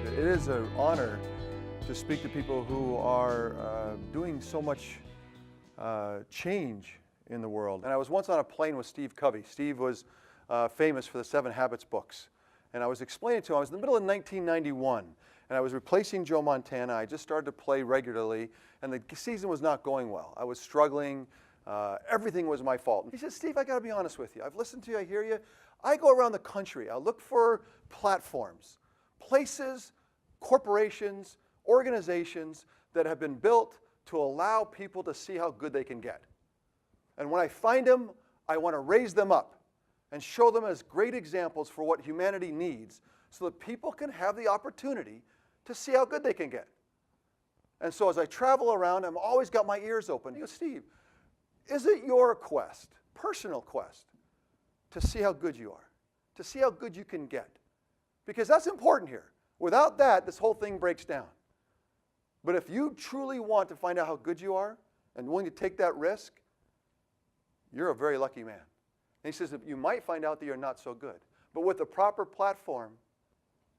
It is an honor to speak to people who are doing so much change in the world. And I was once on a plane with Steve Covey. Steve was famous for the 7 Habits books. And I was explaining to him, I was in the middle of 1991, and I was replacing Joe Montana. I just started to play regularly, and the season was not going well. I was struggling. Everything was my fault. He said, Steve, I got to be honest with you. I've listened to you. I hear you. I go around the country. I look for platforms, places, corporations, organizations that have been built to allow people to see how good they can get. And when I find them, I want to raise them up and show them as great examples for what humanity needs so that people can have the opportunity to see how good they can get. And so as I travel around, I've always got my ears open. He goes, Steve, is it your quest, personal quest, to see how good you are, to see how good you can get? Because that's important here. Without that, this whole thing breaks down. But if you truly want to find out how good you are and willing to take that risk, you're a very lucky man. And he says that you might find out that you're not so good. But with the proper platform,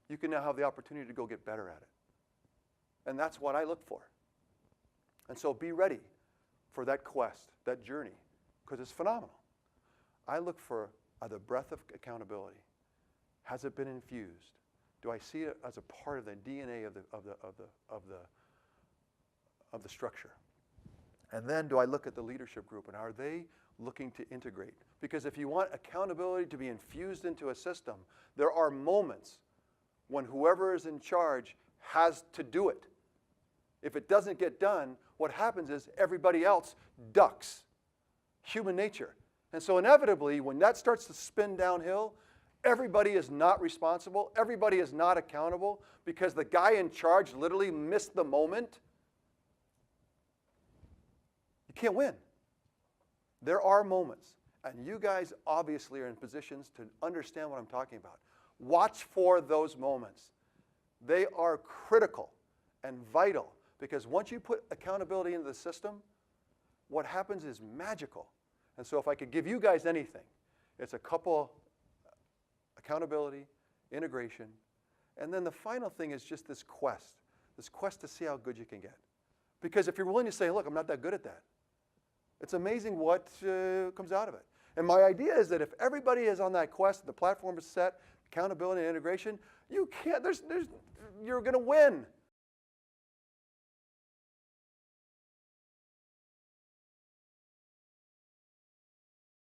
you can now have the opportunity to go get better at it. And that's what I look for. And so be ready for that quest, that journey, because it's phenomenal. I look for the breath of accountability. Has it been infused? Do I see it as a part of the DNA of the structure? And then do I look at the leadership group, and are they looking to integrate? Because if you want accountability to be infused into a system, there are moments when whoever is in charge has to do it. If it doesn't get done, what happens is everybody else ducks. Human nature. And so inevitably, when that starts to spin downhill, everybody is not responsible. Everybody is not accountable because the guy in charge literally missed the moment. You can't win. There are moments, and you guys obviously are in positions to understand what I'm talking about. Watch for those moments. They are critical and vital because once you put accountability into the system, what happens is magical. And so if I could give you guys anything, it's a couple accountability, integration, and then the final thing is just this quest to see how good you can get. Because if you're willing to say, look, I'm not that good at that, it's amazing what comes out of it. And my idea is that if everybody is on that quest, the platform is set, accountability and integration, you're going to win.